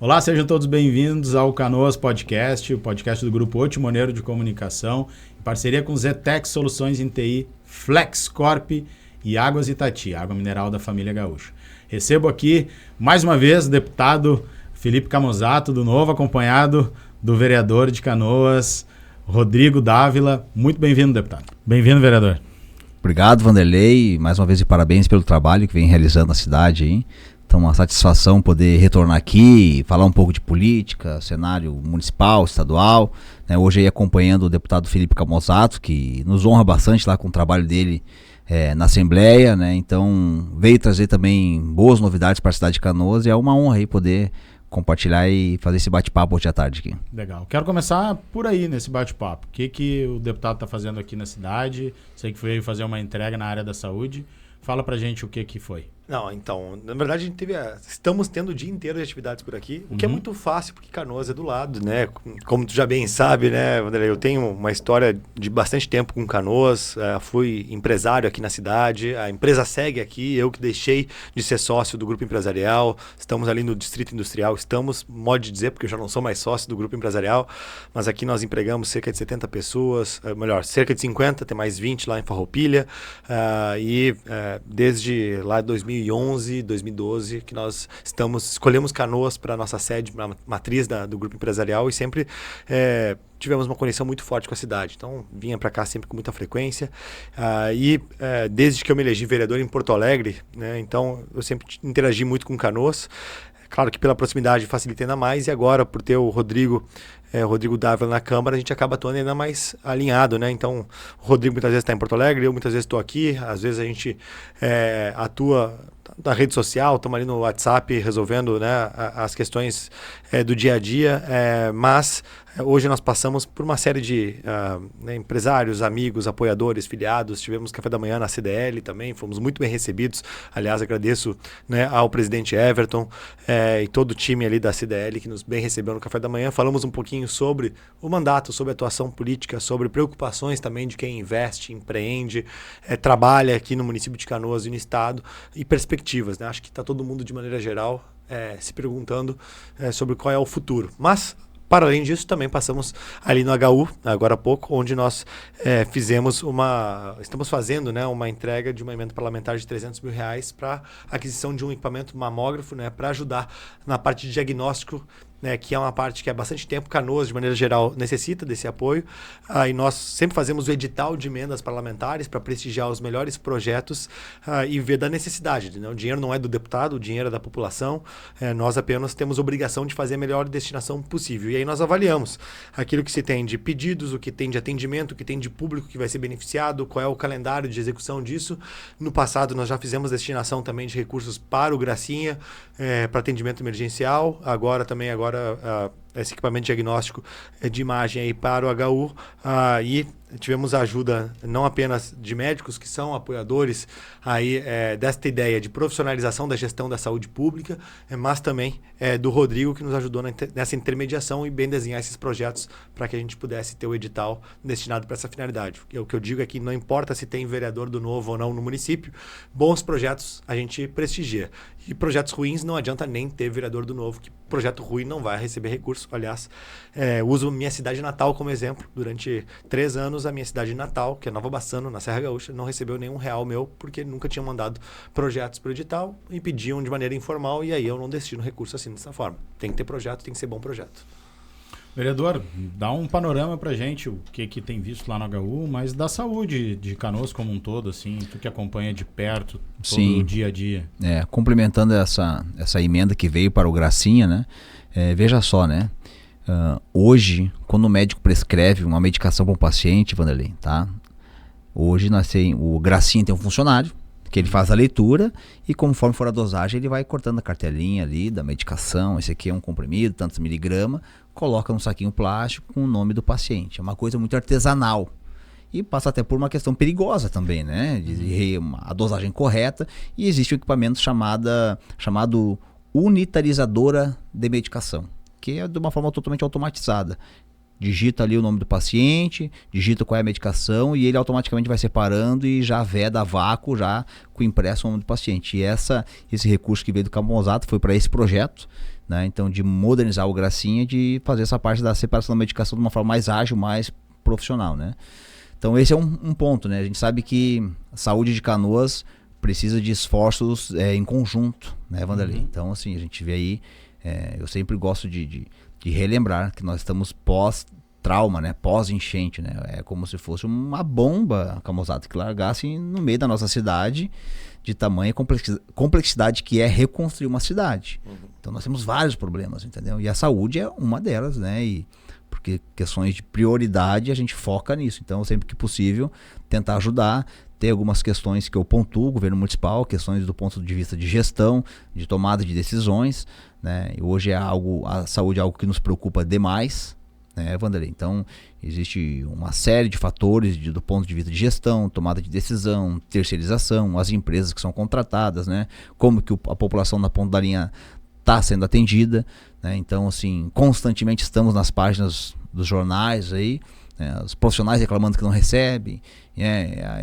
Olá, sejam todos bem-vindos ao Canoas Podcast, o podcast do Grupo Otimoneiro de Comunicação, em parceria com Zetec Soluções em TI, FlexCorp e Águas Itati, água mineral da família Gaúcha. Recebo aqui, mais uma vez, o deputado Felipe Camozzato, do Novo, acompanhado do vereador de Canoas, Rodrigo Dávila. Muito bem-vindo, deputado. Bem-vindo, vereador. Obrigado, Vanderlei. Mais uma vez, parabéns pelo trabalho que vem realizando na cidade, hein? Então, uma satisfação poder retornar aqui, falar um pouco de política, cenário municipal, estadual. Né? Hoje aí acompanhando o deputado Felipe Camozzato, que nos honra bastante lá com o trabalho dele na Assembleia, né? Então, veio trazer também boas novidades para a cidade de Canoas e é uma honra aí poder compartilhar e fazer esse bate-papo hoje à tarde aqui. Legal. Quero começar por aí, nesse bate-papo. O que o deputado está fazendo aqui na cidade? Sei que veio fazer uma entrega na área da saúde. Fala pra gente o que foi. Não, então, na verdade a gente estamos tendo o dia inteiro de atividades por aqui, o que é muito fácil porque Canoas é do lado, né? Como tu já bem sabe, né, Vanderlei, eu tenho uma história de bastante tempo com Canoas, fui empresário aqui na cidade, a empresa segue aqui, eu que deixei de ser sócio do grupo empresarial, estamos ali no Distrito Industrial, modo de dizer, porque eu já não sou mais sócio do grupo empresarial, mas aqui nós empregamos cerca de 70 pessoas, cerca de 50, tem mais 20 lá em Farroupilha, desde lá de 2011, 2012, que nós escolhemos Canoas para a nossa sede, para a matriz do grupo empresarial e sempre tivemos uma conexão muito forte com a cidade. Então, vinha para cá sempre com muita frequência. Desde que eu me elegi vereador em Porto Alegre, né, então eu sempre interagi muito com Canoas. Claro que pela proximidade facilita ainda mais e agora, por ter o Rodrigo Dávila na Câmara, a gente acaba atuando ainda mais alinhado, né? Então, o Rodrigo muitas vezes está em Porto Alegre, eu muitas vezes estou aqui, às vezes a gente atua na rede social, estamos ali no WhatsApp resolvendo, né, as questões do dia a dia, mas hoje nós passamos por uma série de empresários, amigos, apoiadores, filiados, tivemos café da manhã na CDL também, fomos muito bem recebidos, aliás agradeço, né, ao presidente Everton e todo o time ali da CDL que nos bem recebeu no café da manhã, falamos um pouquinho sobre o mandato, sobre a atuação política, sobre preocupações também de quem investe, empreende, trabalha aqui no município de Canoas e no estado e perspectivas, né? Acho que está todo mundo de maneira geral se perguntando sobre qual é o futuro, mas para além disso, também passamos ali no HU, agora há pouco, onde nós estamos fazendo, né, uma entrega de uma emenda parlamentar de R$300 mil para aquisição de um equipamento mamógrafo, né, para ajudar na parte de diagnóstico, né, que é uma parte que há bastante tempo Canoas, de maneira geral, necessita desse apoio. E nós sempre fazemos o edital de emendas parlamentares para prestigiar os melhores projetos e ver da necessidade. Né? O dinheiro não é do deputado, o dinheiro é da população. Nós apenas temos obrigação de fazer a melhor destinação possível. E aí nós avaliamos aquilo que se tem de pedidos, o que tem de atendimento, o que tem de público que vai ser beneficiado, qual é o calendário de execução disso. No passado, nós já fizemos destinação também de recursos para o Gracinha, para atendimento emergencial. Agora esse equipamento diagnóstico de imagem aí para o HU e tivemos a ajuda não apenas de médicos que são apoiadores aí desta ideia de profissionalização da gestão da saúde pública, mas também do Rodrigo que nos ajudou nessa intermediação e bem desenhar esses projetos para que a gente pudesse ter o edital destinado para essa finalidade. O que eu digo é que não importa se tem vereador do Novo ou não no município, bons projetos a gente prestigia. E projetos ruins não adianta nem ter vereador do Novo, que projeto ruim não vai receber recurso. Aliás, uso minha cidade natal como exemplo. Durante 3 anos, a minha cidade natal, que é Nova Bassano, na Serra Gaúcha, não recebeu nenhum real meu, porque nunca tinham mandado projetos para o edital e pediam de maneira informal, e aí eu não destino recurso assim dessa forma. Tem que ter projeto, tem que ser bom projeto. Vereador, dá um panorama pra gente, o que tem visto lá no HU, mas da saúde de Canoas como um todo, assim, tu que acompanha de perto todo o dia a dia. Complementando essa emenda que veio para o Gracinha, né? Veja só, né? Hoje, quando o médico prescreve uma medicação para um paciente, Vanderlei, tá? Hoje o Gracinha tem um funcionário que ele faz a leitura e conforme for a dosagem ele vai cortando a cartelinha ali da medicação, esse aqui é um comprimido, tantos miligramas, coloca num saquinho plástico com o nome do paciente. É uma coisa muito artesanal e passa até por uma questão perigosa também, né? A dosagem correta, e existe um equipamento chamado unitarizadora de medicação, que é de uma forma totalmente automatizada. Digita ali o nome do paciente, digita qual é a medicação e ele automaticamente vai separando e já veda a vácuo já com impresso o nome do paciente. E esse recurso que veio do Camozzato foi para esse projeto, né? Então, de modernizar o Gracinha, de fazer essa parte da separação da medicação de uma forma mais ágil, mais profissional, né? Então, esse é um ponto, né? A gente sabe que a saúde de Canoas precisa de esforços em conjunto, né, Vanderlei? Então, assim, a gente vê aí, eu sempre gosto de relembrar que nós estamos pós-trauma, né? Pós-enchente, né? É como se fosse uma bomba, Camusato, que largasse no meio da nossa cidade, de tamanha complexidade que é reconstruir uma cidade. Então nós temos vários problemas, entendeu? E a saúde é uma delas, né? E porque questões de prioridade a gente foca nisso. Então sempre que possível tentar ajudar. Tem algumas questões que eu pontuo, o governo municipal, questões do ponto de vista de gestão, de tomada de decisões, né? E hoje a saúde é algo que nos preocupa demais, né, Vanderlei? Então, existe uma série de fatores do ponto de vista de gestão, tomada de decisão, terceirização, as empresas que são contratadas, né? Como que a população na ponta da linha está sendo atendida, né? Então, assim, constantemente estamos nas páginas dos jornais aí, né? Os profissionais reclamando que não recebem.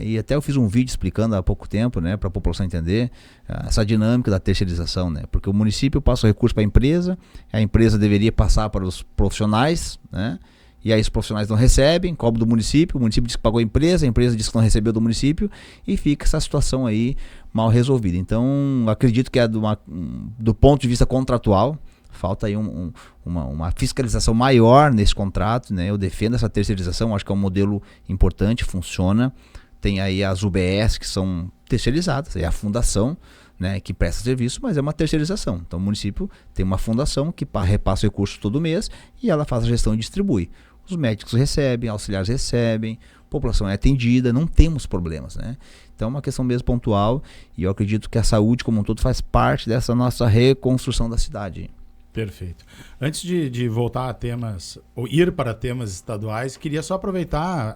E até eu fiz um vídeo explicando há pouco tempo, né, para a população entender essa dinâmica da terceirização, né? Porque o município passa o recurso para a empresa deveria passar para os profissionais, né? E aí os profissionais não recebem, cobram do município, o município diz que pagou a empresa diz que não recebeu do município e fica essa situação aí mal resolvida. Então, acredito que do ponto de vista contratual, falta aí uma fiscalização maior nesse contrato, né? Eu defendo essa terceirização, acho que é um modelo importante, funciona. Tem aí as UBS que são terceirizadas, é a fundação, né, que presta serviço, mas é uma terceirização. Então o município tem uma fundação que repassa o recurso todo mês e ela faz a gestão e distribui. Os médicos recebem, auxiliares recebem, a população é atendida, não temos problemas, né? Então é uma questão mesmo pontual e eu acredito que a saúde como um todo faz parte dessa nossa reconstrução da cidade. Perfeito. Antes de voltar a temas, ou ir para temas estaduais, queria só aproveitar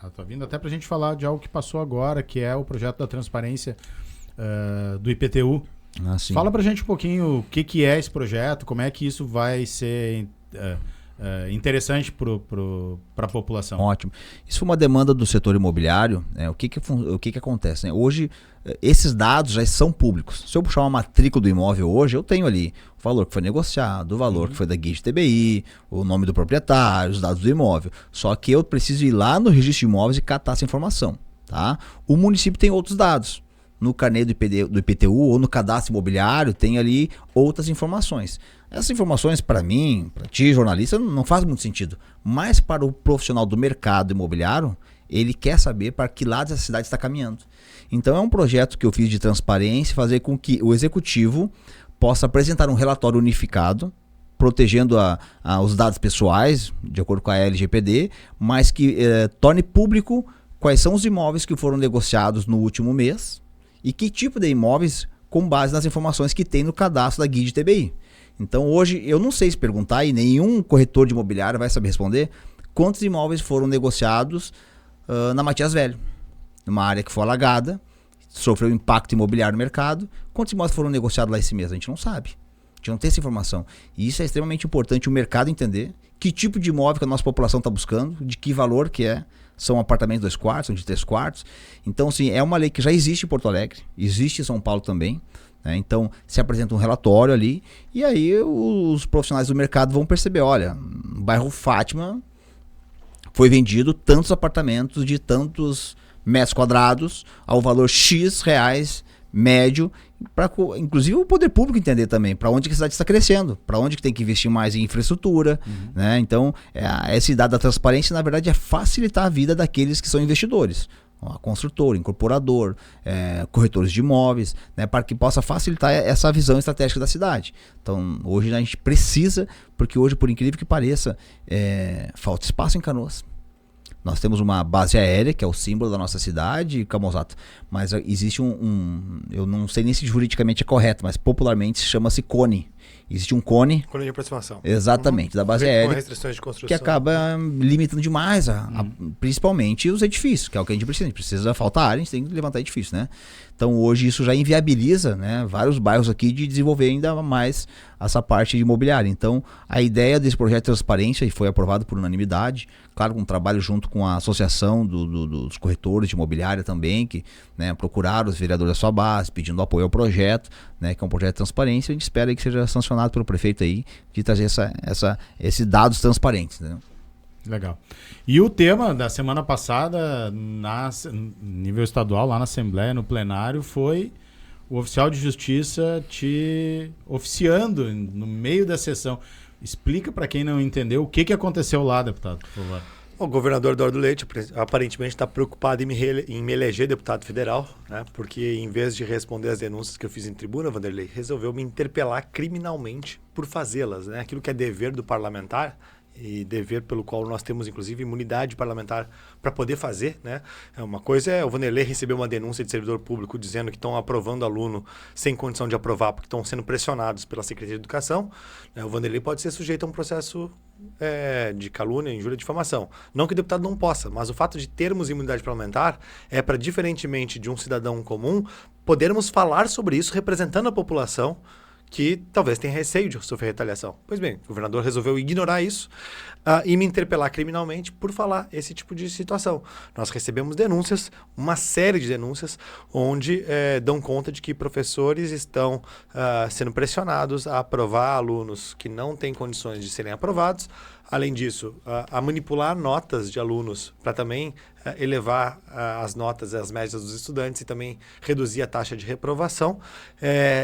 a tua vinda até para a gente falar de algo que passou agora, que é o projeto da transparência do IPTU. Fala para a gente um pouquinho o que é esse projeto, como é que isso vai ser interessante para a população. Ótimo. Isso foi uma demanda do setor imobiliário. O que acontece, né? Hoje, esses dados já são públicos. Se eu puxar uma matrícula do imóvel hoje, eu tenho ali o valor que foi negociado, o valor que foi da guia de TBI, o nome do proprietário, os dados do imóvel. Só que eu preciso ir lá no registro de imóveis e catar essa informação, tá? O município tem outros dados. No carnê do IPTU ou no cadastro imobiliário tem ali outras informações. Essas informações, para mim, para ti, jornalista, não faz muito sentido. Mas para o profissional do mercado imobiliário, ele quer saber para que lado essa cidade está caminhando. Então é um projeto que eu fiz de transparência, fazer com que o executivo possa apresentar um relatório unificado, protegendo os dados pessoais, de acordo com a LGPD, mas que torne público quais são os imóveis que foram negociados no último mês e que tipo de imóveis com base nas informações que tem no cadastro da guia de TBI. Então hoje eu não sei se perguntar e nenhum corretor de imobiliário vai saber responder quantos imóveis foram negociados na Matias Velho, numa área que foi alagada, sofreu impacto imobiliário no mercado. Quantos imóveis foram negociados lá esse mês? A gente não sabe. A gente não tem essa informação. E isso é extremamente importante o mercado entender que tipo de imóvel que a nossa população está buscando, de que valor que é. São apartamentos de 2 quartos, são de 3 quartos. Então, assim, é uma lei que já existe em Porto Alegre, existe em São Paulo também. Né? Então, se apresenta um relatório ali e aí os profissionais do mercado vão perceber, olha, no bairro Fátima foi vendido tantos apartamentos de tantos metros quadrados ao valor X reais médio, para inclusive o poder público entender também para onde que a cidade está crescendo, para onde que tem que investir mais em infraestrutura, né? Então, esse dado da transparência, na verdade, é facilitar a vida daqueles que são investidores, construtor, incorporador, corretores de imóveis, né? Para que possa facilitar essa visão estratégica da cidade. Então, hoje a gente precisa, porque hoje, por incrível que pareça, falta espaço em Canoas. Nós temos uma base aérea, que é o símbolo da nossa cidade, Camusato, mas existe eu não sei nem se juridicamente é correto, mas popularmente chama-se cone. Existe um cone. Cone de aproximação. Exatamente, da base aérea. Com restrições de construção. Que acaba limitando demais, principalmente os edifícios, que é o que a gente precisa. A gente precisa faltar área, a gente tem que levantar edifício, né? Então hoje isso já inviabiliza, né, vários bairros aqui de desenvolver ainda mais essa parte de imobiliária. Então a ideia desse projeto de transparência foi aprovado por unanimidade, claro, um trabalho junto com a associação dos corretores de imobiliária também, que, né, procuraram os vereadores da sua base, pedindo apoio ao projeto, né, que é um projeto de transparência, a gente espera aí que seja sancionado pelo prefeito aí, de trazer esses dados transparentes, né? Legal. E o tema da semana passada, nível estadual, lá na Assembleia, no plenário, foi o oficial de justiça te oficiando no meio da sessão. Explica para quem não entendeu o que aconteceu lá, deputado, por favor. O governador Eduardo Leite aparentemente está preocupado em me eleger deputado federal, né? Porque em vez de responder às denúncias que eu fiz em tribuna, Vanderlei, resolveu me interpelar criminalmente por fazê-las, né? Aquilo que é dever do parlamentar e dever pelo qual nós temos, inclusive, imunidade parlamentar para poder fazer, né? Uma coisa é o Vanderlei receber uma denúncia de servidor público dizendo que estão aprovando aluno sem condição de aprovar porque estão sendo pressionados pela Secretaria de Educação, né? O Vanderlei pode ser sujeito a um processo de calúnia, injúria e difamação. Não que o deputado não possa, mas o fato de termos imunidade parlamentar é para, diferentemente de um cidadão comum, podermos falar sobre isso representando a população que talvez tenha receio de sofrer retaliação. Pois bem, o governador resolveu ignorar isso e me interpelar criminalmente por falar esse tipo de situação. Nós recebemos denúncias, uma série de denúncias, onde dão conta de que professores estão sendo pressionados a aprovar alunos que não têm condições de serem aprovados. Além disso, a manipular notas de alunos para também elevar as notas, as médias dos estudantes e também reduzir a taxa de reprovação.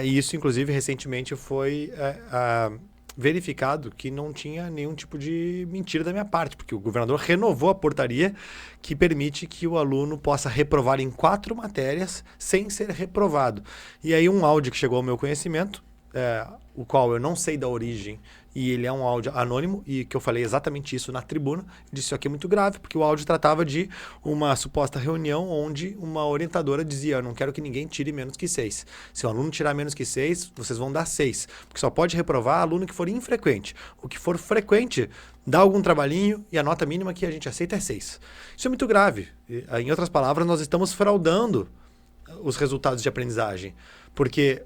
E isso, inclusive, recentemente foi verificado que não tinha nenhum tipo de mentira da minha parte, porque o governador renovou a portaria que permite que o aluno possa reprovar em 4 matérias sem ser reprovado. E aí um áudio que chegou ao meu conhecimento, o qual eu não sei da origem, e ele é um áudio anônimo, e que eu falei exatamente isso na tribuna, disse isso aqui é muito grave, porque o áudio tratava de uma suposta reunião onde uma orientadora dizia: eu não quero que ninguém tire menos que 6. Se o aluno tirar menos que 6, vocês vão dar 6, porque só pode reprovar aluno que for infrequente. O que for frequente, dá algum trabalhinho, e a nota mínima que a gente aceita é 6. Isso é muito grave. Em outras palavras, nós estamos fraudando os resultados de aprendizagem. Porque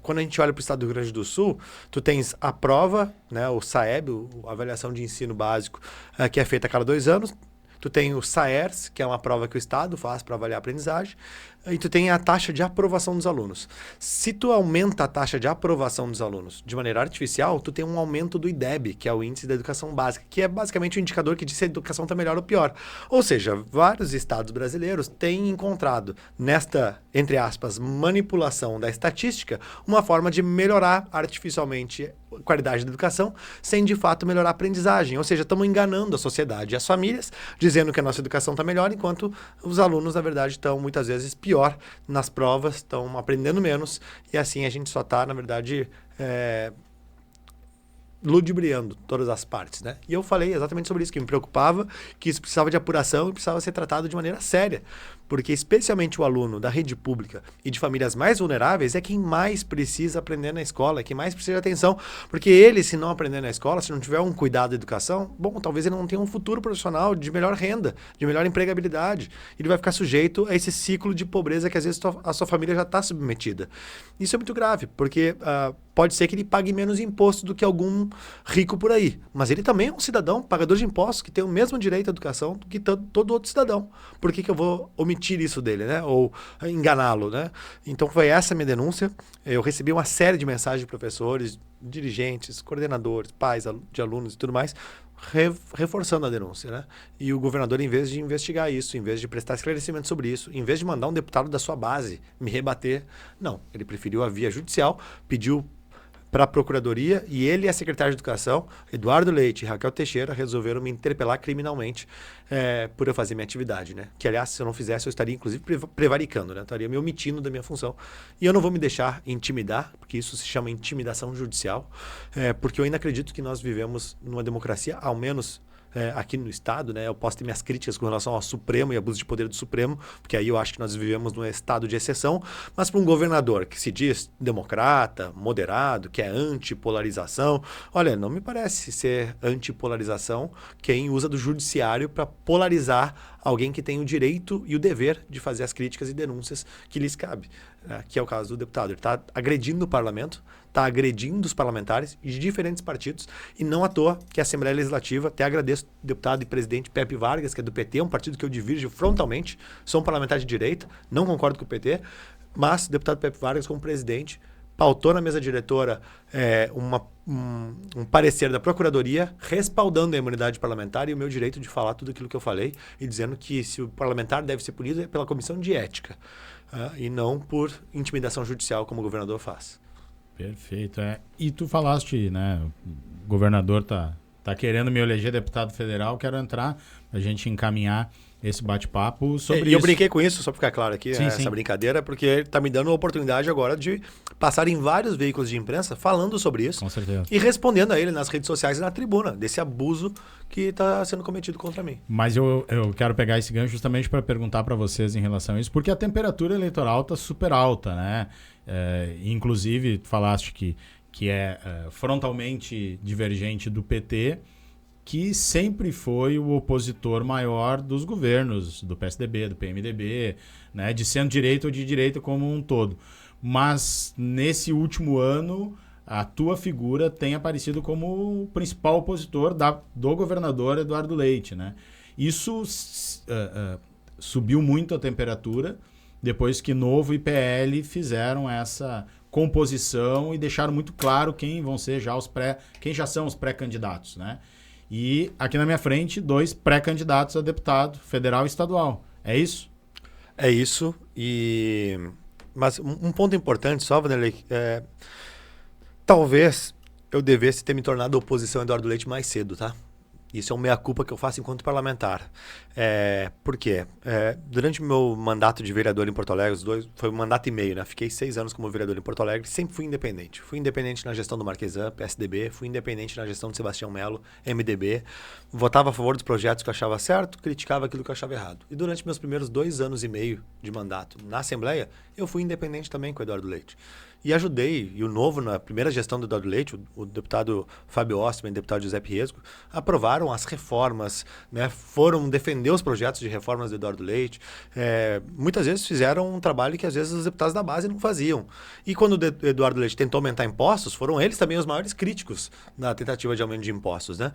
quando a gente olha para o estado do Rio Grande do Sul, tu tens a prova, né, o SAEB, a avaliação de ensino básico, que é feita a cada 2 anos. Tu tem o SAERS, que é uma prova que o Estado faz para avaliar a aprendizagem. E tu tem a taxa de aprovação dos alunos. Se tu aumenta a taxa de aprovação dos alunos de maneira artificial, tu tem um aumento do IDEB, que é o Índice da Educação Básica, que é basicamente o indicador que diz se a educação está melhor ou pior. Ou seja, vários estados brasileiros têm encontrado nesta, entre aspas, manipulação da estatística, uma forma de melhorar artificialmente a qualidade da educação, sem de fato melhorar a aprendizagem. Ou seja, estamos enganando a sociedade e as famílias, dizendo que a nossa educação está melhor, enquanto os alunos, na verdade, estão muitas vezes pior nas provas, estão aprendendo menos, e assim a gente só está, na verdade, ludibriando todas as partes, né? E eu falei exatamente sobre isso, que me preocupava, que isso precisava de apuração e precisava ser tratado de maneira séria, porque especialmente o aluno da rede pública e de famílias mais vulneráveis é quem mais precisa aprender na escola, é quem mais precisa de atenção, porque ele, se não aprender na escola, se não tiver um cuidado da educação, bom, talvez ele não tenha um futuro profissional de melhor renda, de melhor empregabilidade, ele vai ficar sujeito a esse ciclo de pobreza que às vezes a sua família já está submetida. Isso é muito grave, porque pode ser que ele pague menos imposto do que algum rico por aí, mas ele também é um cidadão, pagador de impostos, que tem o mesmo direito à educação do que todo outro cidadão. Por que eu vou omitir isso dele, né? Ou enganá-lo, né? Então foi essa a minha denúncia. Eu recebi uma série de mensagens de professores, dirigentes, coordenadores, pais de alunos e tudo mais, reforçando a denúncia, né? E o governador, em vez de investigar isso, em vez de prestar esclarecimento sobre isso, em vez de mandar um deputado da sua base me rebater, não, ele preferiu a via judicial, pediu para a Procuradoria, e ele e a secretária de Educação, Eduardo Leite e Raquel Teixeira, resolveram me interpelar criminalmente por eu fazer minha atividade, né? Que, aliás, se eu não fizesse, eu estaria, inclusive, prevaricando, né? Estaria me omitindo da minha função. E eu não vou me deixar intimidar, porque isso se chama intimidação judicial, porque eu ainda acredito que nós vivemos numa democracia, ao menos aqui no Estado, né? Eu posso ter minhas críticas com relação ao Supremo e abuso de poder do Supremo, porque aí eu acho que nós vivemos num estado de exceção, mas para um governador que se diz democrata, moderado, que é antipolarização, olha, não me parece ser antipolarização quem usa do judiciário para polarizar alguém que tem o direito e o dever de fazer as críticas e denúncias que lhes cabe, que é o caso do deputado. Ele está agredindo o parlamento, está agredindo os parlamentares de diferentes partidos, e não à toa que a Assembleia Legislativa, até agradeço o deputado e presidente Pepe Vargas, que é do PT, um partido que eu divirjo frontalmente, sou um parlamentar de direita, não concordo com o PT, mas o deputado Pepe Vargas, como presidente, pautou na mesa diretora um parecer da Procuradoria respaldando a imunidade parlamentar e o meu direito de falar tudo aquilo que eu falei e dizendo que se o parlamentar deve ser punido é pela Comissão de Ética e não por intimidação judicial como o governador faz. Perfeito. E tu falaste, né, o governador tá querendo me eleger deputado federal, quero entrar, a gente encaminhar esse bate-papo sobre isso. E eu brinquei com isso, só para ficar claro aqui, sim, essa brincadeira, porque ele está me dando a oportunidade agora de passar em vários veículos de imprensa falando sobre isso. Com certeza. E respondendo a ele nas redes sociais e na tribuna, desse abuso que está sendo cometido contra mim. Mas eu quero pegar esse gancho justamente para perguntar para vocês em relação a isso, porque a temperatura eleitoral está super alta, né? Inclusive, tu falaste que é frontalmente divergente do PT, que sempre foi o opositor maior dos governos, do PSDB, do PMDB, né, de centro-direita ou de direita como um todo. Mas, nesse último ano, a tua figura tem aparecido como o principal opositor do governador Eduardo Leite, né? Isso subiu muito a temperatura depois que Novo e PL fizeram essa composição e deixaram muito claro quem já são os pré-candidatos, né? E aqui na minha frente, 2 pré-candidatos a deputado federal e estadual. É isso? É isso. Mas um ponto importante só, Vanderlei, talvez eu devesse ter me tornado oposição a Eduardo Leite mais cedo, tá? Isso é uma meia-culpa que eu faço enquanto parlamentar. Por quê? Durante o meu mandato de vereador em Porto Alegre, foi um mandato e meio, né? Fiquei 6 anos como vereador em Porto Alegre, sempre fui independente. Fui independente na gestão do Marquesan, PSDB, fui independente na gestão de Sebastião Melo, MDB. Votava a favor dos projetos que eu achava certo, criticava aquilo que eu achava errado. E durante meus primeiros 2 anos e meio de mandato na Assembleia, eu fui independente também com o Eduardo Leite. E ajudei, e o Novo, na primeira gestão do Eduardo Leite, o deputado Fábio Ostman e o deputado José Piesco, aprovaram as reformas, né, foram defender os projetos de reformas do Eduardo Leite. Muitas vezes fizeram um trabalho que às vezes os deputados da base não faziam. E quando o Eduardo Leite tentou aumentar impostos, foram eles também os maiores críticos na tentativa de aumento de impostos, né?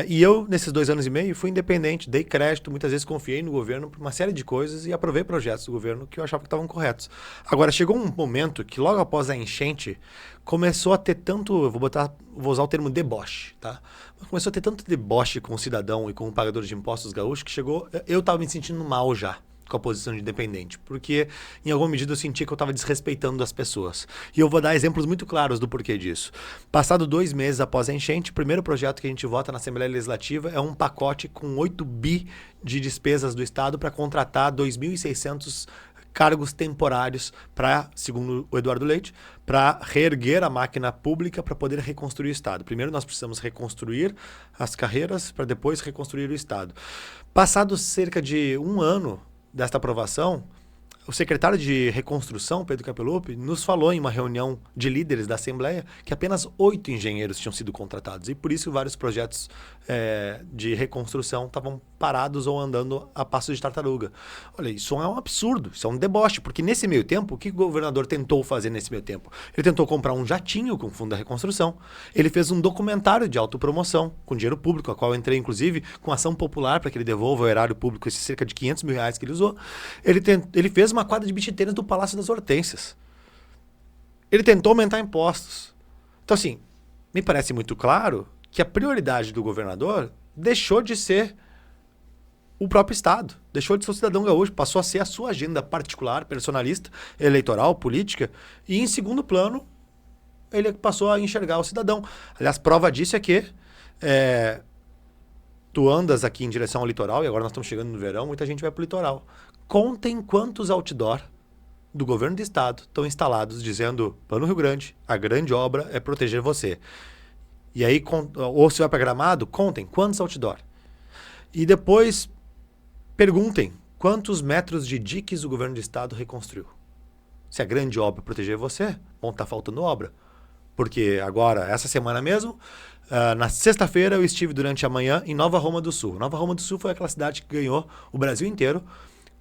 E eu, nesses 2 anos e meio, fui independente, dei crédito, muitas vezes confiei no governo por uma série de coisas e aprovei projetos do governo que eu achava que estavam corretos. Agora, chegou um momento que logo após a enchente, começou a ter tanto, vou usar o termo deboche, tá? Começou a ter tanto deboche com o cidadão e com o pagador de impostos gaúcho que eu estava me sentindo mal já com a posição de independente, porque em alguma medida eu sentia que eu estava desrespeitando as pessoas. E eu vou dar exemplos muito claros do porquê disso. Passado 2 meses após a enchente, o primeiro projeto que a gente vota na Assembleia Legislativa é um pacote com 8 bi de despesas do Estado para contratar 2.600 cargos temporários para, segundo o Eduardo Leite, para reerguer a máquina pública para poder reconstruir o Estado. Primeiro nós precisamos reconstruir as carreiras para depois reconstruir o Estado. Passado cerca de 1 ano desta aprovação, o secretário de Reconstrução, Pedro Capelupi, nos falou em uma reunião de líderes da Assembleia que apenas 8 engenheiros tinham sido contratados. E por isso vários projetos de reconstrução estavam parados ou andando a passo de tartaruga. Olha, isso é um absurdo, isso é um deboche, porque nesse meio tempo, o que o governador tentou fazer nesse meio tempo? Ele tentou comprar um jatinho com o Fundo da Reconstrução, ele fez um documentário de autopromoção com dinheiro público, a qual eu entrei, inclusive, com ação popular para que ele devolva ao erário público esses cerca de 500 mil reais que ele usou. Ele fez uma quadra de beach tênis do Palácio das Hortênsias. Ele tentou aumentar impostos. Então, assim, me parece muito claro que a prioridade do governador deixou de ser o próprio Estado, deixou de ser o cidadão gaúcho, passou a ser a sua agenda particular, personalista, eleitoral, política, e em segundo plano, ele passou a enxergar o cidadão. Aliás, prova disso é que tu andas aqui em direção ao litoral, e agora nós estamos chegando no verão, muita gente vai para o litoral. Contem quantos outdoor do governo do estado estão instalados dizendo: Plano Rio Grande, a grande obra é proteger você. E aí, ou se vai para Gramado, contem quantos outdoor. E depois perguntem quantos metros de diques o governo do estado reconstruiu. Se a grande obra é proteger você, bom, está faltando obra. Porque agora, essa semana mesmo, na sexta-feira eu estive durante a manhã em Nova Roma do Sul. Nova Roma do Sul foi aquela cidade que ganhou o Brasil inteiro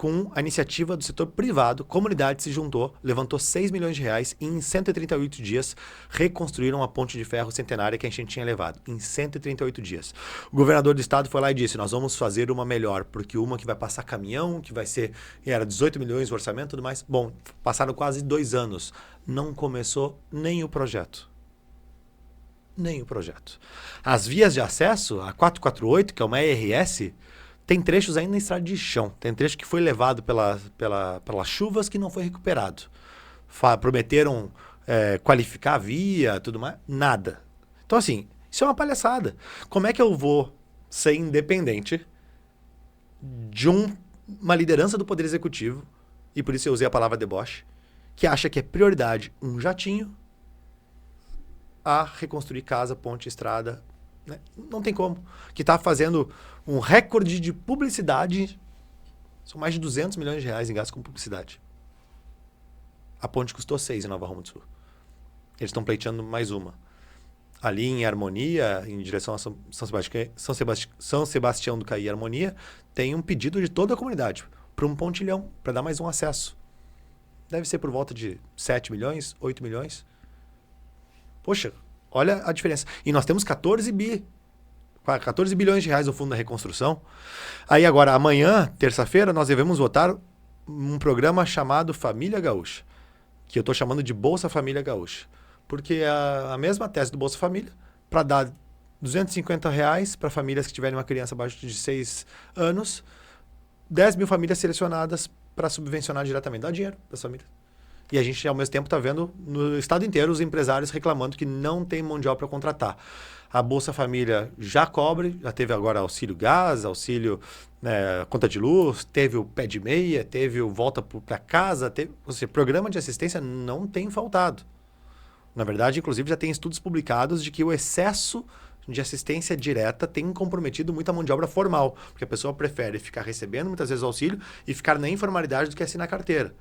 com a iniciativa do setor privado, comunidade se juntou, levantou 6 milhões de reais e em 138 dias reconstruíram a ponte de ferro centenária que a gente tinha levado. Em 138 dias. O governador do estado foi lá e disse, nós vamos fazer uma melhor, porque uma que vai passar caminhão, que vai ser, era 18 milhões o orçamento e tudo mais. Bom, passaram quase 2 anos. Não começou nem o projeto. Nem o projeto. As vias de acesso, a 448, que é uma ERS, tem trechos ainda em estrada de chão. Tem trecho que foi levado pelas chuvas que não foi recuperado. Prometeram qualificar a via, tudo mais. Nada. Então, assim, isso é uma palhaçada. Como é que eu vou ser independente de uma liderança do Poder Executivo, e por isso eu usei a palavra deboche, que acha que é prioridade um jatinho a reconstruir casa, ponte, estrada, né? Não tem como. Que está fazendo um recorde de publicidade. São mais de 200 milhões de reais em gastos com publicidade. A ponte custou 6 em Nova Roma do Sul. Eles estão pleiteando mais uma. Ali em Harmonia, em direção a São Sebastião do Caí e Harmonia, tem um pedido de toda a comunidade para um pontilhão, para dar mais um acesso. Deve ser por volta de 7 milhões, 8 milhões. Poxa, olha a diferença. E nós temos 14 bilhões de reais no Fundo da Reconstrução. Aí agora, amanhã, terça-feira, nós devemos votar um programa chamado Família Gaúcha, que eu estou chamando de Bolsa Família Gaúcha. Porque é a mesma tese do Bolsa Família, para dar R$250 para famílias que tiverem uma criança abaixo de 6 anos, 10 mil famílias selecionadas para subvencionar diretamente. Dá dinheiro para as famílias. E a gente, ao mesmo tempo, está vendo no estado inteiro os empresários reclamando que não tem mão de obra para contratar. A Bolsa Família já cobre, já teve agora auxílio gás, auxílio conta de luz, teve o pé de meia, teve o volta para casa, ou seja, programa de assistência não tem faltado. Na verdade, inclusive, já tem estudos publicados de que o excesso de assistência direta tem comprometido muita mão de obra formal, porque a pessoa prefere ficar recebendo muitas vezes auxílio e ficar na informalidade do que assinar carteira.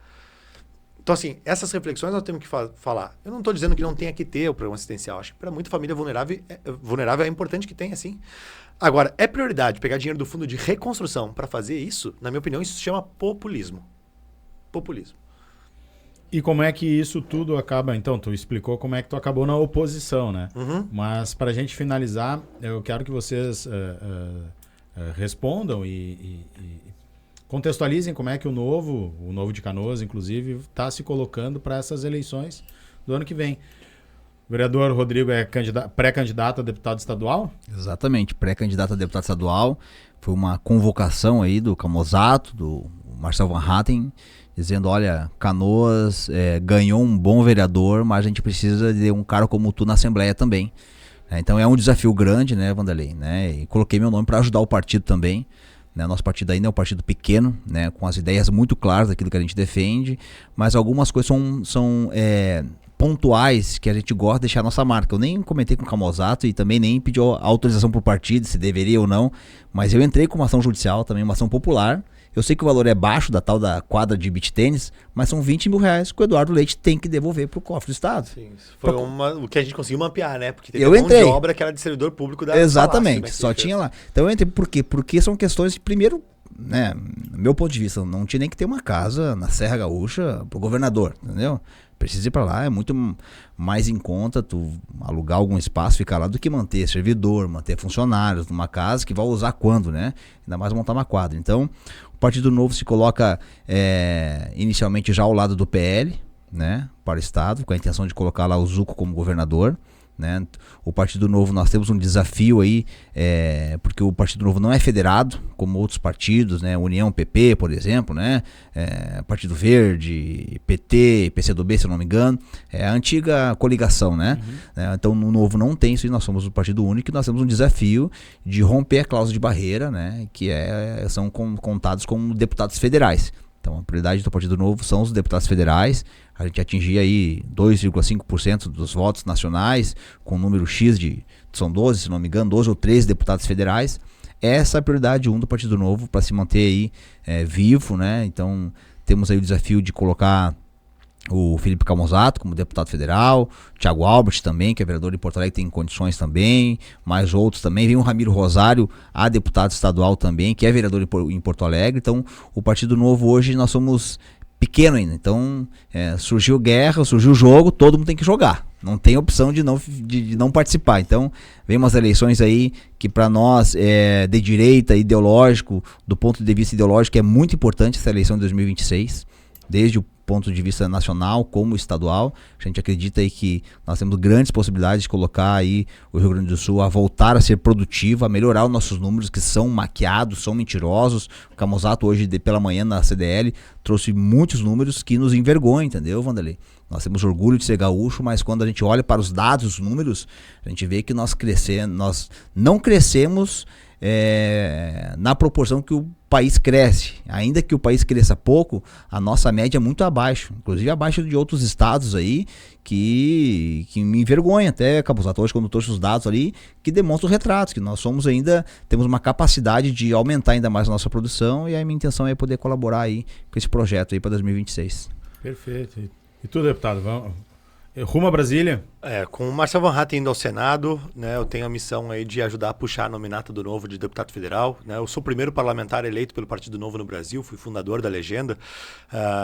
Então, assim, essas reflexões nós temos que falar. Eu não estou dizendo que não tenha que ter o programa assistencial. Acho que para muita família vulnerável é importante que tenha, sim. Agora, é prioridade pegar dinheiro do fundo de reconstrução para fazer isso? Na minha opinião, isso se chama populismo. Populismo. E como é que isso tudo acaba? Então, tu explicou como é que tu acabou na oposição, né? Uhum. Mas, para a gente finalizar, eu quero que vocês respondam e contextualizem como é que o Novo de Canoas, inclusive, está se colocando para essas eleições do ano que vem. O vereador Rodrigo é pré-candidato a deputado estadual? Exatamente, pré-candidato a deputado estadual. Foi uma convocação aí do Camozato, do Marcel Van Hatten, dizendo, olha, Canoas ganhou um bom vereador, mas a gente precisa de um cara como tu na Assembleia também. Então é um desafio grande, né, Vanderlei? Né? E coloquei meu nome para ajudar o partido também. Nosso partido ainda é um partido pequeno, né, com as ideias muito claras daquilo que a gente defende, mas algumas coisas são pontuais que a gente gosta de deixar a nossa marca. Eu nem comentei com o Camozato e também nem pedi autorização para o partido, se deveria ou não, mas eu entrei com uma ação judicial, também uma ação popular. Eu sei que o valor é baixo da tal da quadra de beach tênis, mas são 20 mil reais que o Eduardo Leite tem que devolver para o cofre do Estado. Sim, foi o que a gente conseguiu mapear, né? Porque teve eu mão entrei. de obra que era de servidor público da Exatamente, Palácio, só tinha lá. Então eu entrei por quê? Porque são questões, primeiro, né, meu ponto de vista, não tinha nem que ter uma casa na Serra Gaúcha pro governador, entendeu? Precisa ir para lá, é muito mais em conta tu alugar algum espaço, ficar lá, do que manter servidor, manter funcionários numa casa que vai usar quando, né? Ainda mais montar uma quadra. Então, o Partido Novo se coloca inicialmente já ao lado do PL, né, para o Estado, com a intenção de colocar lá o Zuco como governador. Né? O Partido Novo, nós temos um desafio aí, porque o Partido Novo não é federado como outros partidos, né? União PP, por exemplo, né? Partido Verde, PT, PCdoB, se eu não me engano, é a antiga coligação, né? Uhum. Então no Novo não tem isso, e nós somos o Partido Único, e nós temos um desafio de romper a cláusula de barreira, né? Que são contados como deputados federais. Então, a prioridade do Partido Novo são os deputados federais. A gente atingir aí 2,5% dos votos nacionais, com um número X são 12, se não me engano, 12 ou 13 deputados federais. Essa é a prioridade 1 do Partido Novo para se manter aí vivo, né? Então, temos aí o desafio de colocar o Felipe Camozato como deputado federal, o Thiago Albert também, que é vereador de Porto Alegre, tem condições também, mais outros também. Vem o Ramiro Rosário, a deputado estadual também, que é vereador em Porto Alegre. Então, o Partido Novo hoje nós somos pequeno ainda. Então, surgiu guerra, surgiu jogo, todo mundo tem que jogar. Não tem opção de não participar. Então, vem umas eleições aí que para nós é de direita, ideológico, do ponto de vista ideológico, é muito importante essa eleição de 2026, desde o ponto de vista nacional como estadual. A gente acredita aí que nós temos grandes possibilidades de colocar aí o Rio Grande do Sul a voltar a ser produtivo, a melhorar os nossos números que são maquiados, são mentirosos. O Camozato hoje pela manhã na CDL trouxe muitos números que nos envergonham, entendeu, Vanderlei? Nós temos orgulho de ser gaúcho, mas quando a gente olha para os dados, os números, a gente vê que nós não crescemos na proporção que o país cresce. Ainda que o país cresça pouco, a nossa média é muito abaixo, inclusive abaixo de outros estados aí que me envergonha até, Capozato, hoje quando eu trouxe os dados ali, que demonstram os retratos, que nós temos uma capacidade de aumentar ainda mais a nossa produção, e a minha intenção é poder colaborar aí com esse projeto aí para 2026. Perfeito. E tu, deputado, rumo a Brasília? Com o Marcel Van Hatten indo ao Senado, né, eu tenho a missão aí de ajudar a puxar a nominata do Novo de deputado federal. Né, eu sou o primeiro parlamentar eleito pelo Partido Novo no Brasil, fui fundador da legenda,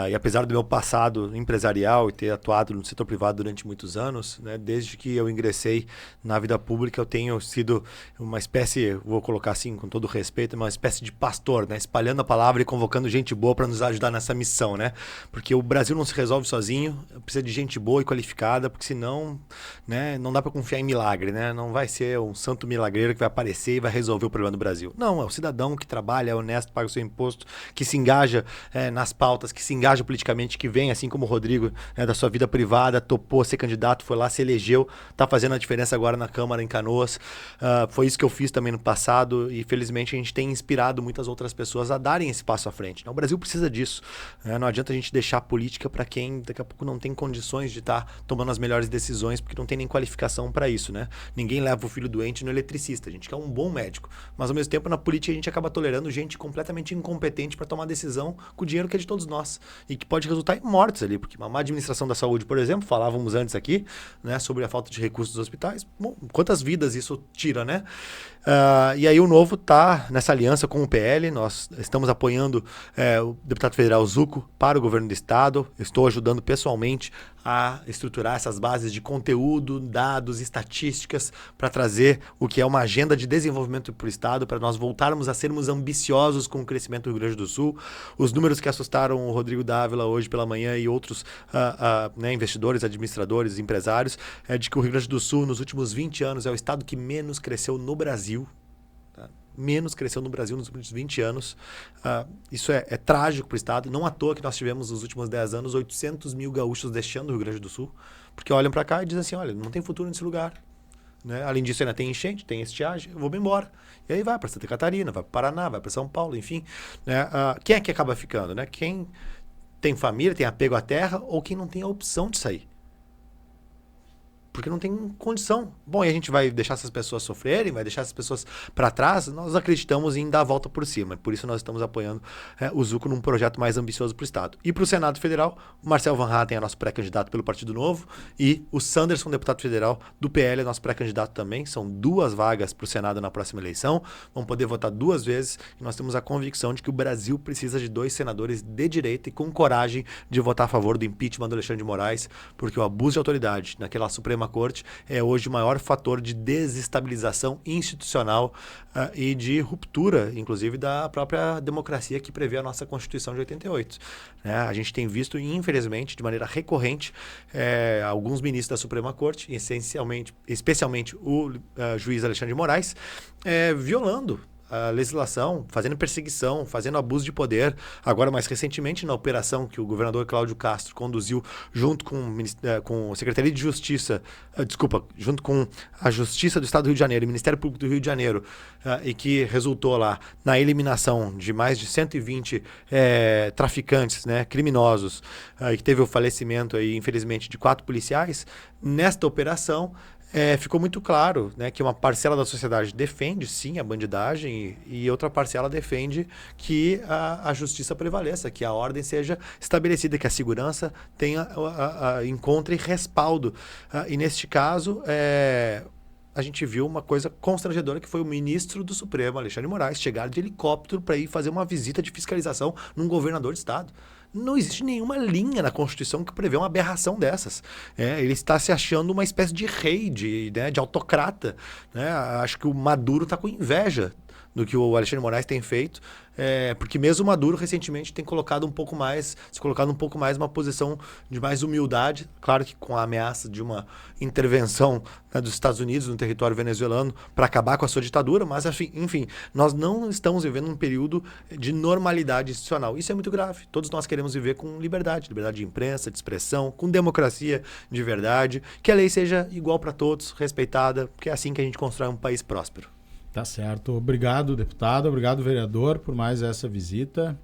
e apesar do meu passado empresarial e ter atuado no setor privado durante muitos anos, né, desde que eu ingressei na vida pública, eu tenho sido uma espécie, vou colocar assim com todo respeito, uma espécie de pastor, né, espalhando a palavra e convocando gente boa para nos ajudar nessa missão, né, porque o Brasil não se resolve sozinho, precisa de gente boa e qualificada, porque senão, né, não dá para confiar em milagre, né? Não vai ser um santo milagreiro que vai aparecer e vai resolver o problema do Brasil. Não, é o cidadão que trabalha, é honesto, paga o seu imposto, que se engaja nas pautas, que se engaja politicamente, que vem, assim como o Rodrigo, da sua vida privada, topou ser candidato, foi lá, se elegeu, tá fazendo a diferença agora na Câmara, em Canoas. Foi isso que eu fiz também no passado e, felizmente, a gente tem inspirado muitas outras pessoas a darem esse passo à frente. O Brasil precisa disso. Não adianta a gente deixar a política para quem daqui a pouco não tem condições de estar tomando as melhores decisões, porque não tem nem qualificação para isso, né? Ninguém leva o filho doente no eletricista, a gente quer um bom médico, mas ao mesmo tempo na política a gente acaba tolerando gente completamente incompetente para tomar decisão com o dinheiro que é de todos nós e que pode resultar em mortes ali, porque uma má administração da saúde, por exemplo, falávamos antes aqui, né, sobre a falta de recursos dos hospitais, bom, quantas vidas isso tira, né? E aí o Novo está nessa aliança com o PL, nós estamos apoiando o deputado federal Zuco para o governo do estado, estou ajudando pessoalmente a estruturar essas bases de conteúdo, dados, estatísticas para trazer o que é uma agenda de desenvolvimento para o estado, para nós voltarmos a sermos ambiciosos com o crescimento do Rio Grande do Sul. Os números que assustaram o Rodrigo Dávila hoje pela manhã e outros investidores, administradores, empresários, é de que o Rio Grande do Sul nos últimos 20 anos é o estado que menos cresceu no Brasil. Menos cresceu no Brasil nos últimos 20 anos. Isso é trágico para o estado. Não à toa que nós tivemos nos últimos 10 anos 800 mil gaúchos deixando o Rio Grande do Sul, porque olham para cá e dizem assim, olha, não tem futuro nesse lugar. Né? Além disso, ainda tem enchente, tem estiagem, eu vou embora. E aí vai para Santa Catarina, vai para Paraná, vai para São Paulo, enfim. Né? Quem é que acaba ficando? Né? Quem tem família, tem apego à terra, ou quem não tem a opção de sair. Porque não tem condição. Bom, e a gente vai deixar essas pessoas sofrerem, vai deixar essas pessoas para trás? Nós acreditamos em dar a volta por cima. Por isso nós estamos apoiando o Zuco num projeto mais ambicioso para o Estado. E para o Senado Federal, o Marcel Van Hatten é nosso pré-candidato pelo Partido Novo e o Sanderson, deputado federal do PL, é nosso pré-candidato também. São 2 vagas para o Senado na próxima eleição. Vão poder votar 2 vezes e nós temos a convicção de que o Brasil precisa de 2 senadores de direita e com coragem de votar a favor do impeachment do Alexandre de Moraes, porque o abuso de autoridade naquela Suprema Corte é hoje o maior fator de desestabilização institucional e de ruptura, inclusive, da própria democracia que prevê a nossa Constituição de 88. A gente tem visto, infelizmente, de maneira recorrente, alguns ministros da Suprema Corte, especialmente o juiz Alexandre de Moraes, violando a legislação, fazendo perseguição, fazendo abuso de poder. Agora, mais recentemente, na operação que o governador Cláudio Castro conduziu junto com a Secretaria de Justiça, junto com a Justiça do Estado do Rio de Janeiro e o Ministério Público do Rio de Janeiro, e que resultou lá na eliminação de mais de 120 traficantes, né, criminosos, e que teve o falecimento, aí, infelizmente, de 4 policiais. Nesta operação, ficou muito claro, né, que uma parcela da sociedade defende, sim, a bandidagem e outra parcela defende que a justiça prevaleça, que a ordem seja estabelecida, que a segurança tenha, encontre respaldo. E neste caso, a gente viu uma coisa constrangedora, que foi o ministro do Supremo, Alexandre de Moraes, chegar de helicóptero para ir fazer uma visita de fiscalização num governador de estado. Não existe nenhuma linha na Constituição que prevê uma aberração dessas. Ele está se achando uma espécie de rei, de autocrata. Né? Acho que o Maduro está com inveja do que o Alexandre de Moraes tem feito, porque mesmo o Maduro recentemente tem colocado se colocado um pouco mais numa posição de mais humildade, claro que com a ameaça de uma intervenção, né, dos Estados Unidos no território venezuelano para acabar com a sua ditadura, mas enfim, nós não estamos vivendo um período de normalidade institucional. Isso é muito grave. Todos nós queremos viver com liberdade de imprensa, de expressão, com democracia de verdade, que a lei seja igual para todos, respeitada, porque é assim que a gente constrói um país próspero. Tá certo. Obrigado, deputado. Obrigado, vereador, por mais essa visita.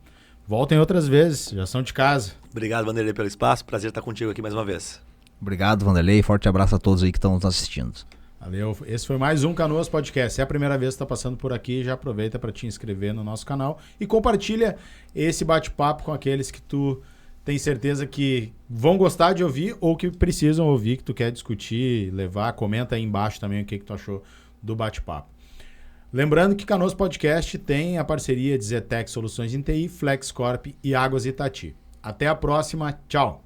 Voltem outras vezes, já são de casa. Obrigado, Vanderlei, pelo espaço. Prazer estar contigo aqui mais uma vez. Obrigado, Vanderlei. Forte abraço a todos aí que estão nos assistindo. Valeu. Esse foi mais um Canoas Podcast. Se é a primeira vez que está passando por aqui, já aproveita para te inscrever no nosso canal e compartilha esse bate-papo com aqueles que tu tem certeza que vão gostar de ouvir ou que precisam ouvir, que tu quer discutir, levar. Comenta aí embaixo também o que tu achou do bate-papo. Lembrando que Canoas Podcast tem a parceria de Zetec Soluções em TI, FlexCorp e Águas Itati. Até a próxima. Tchau.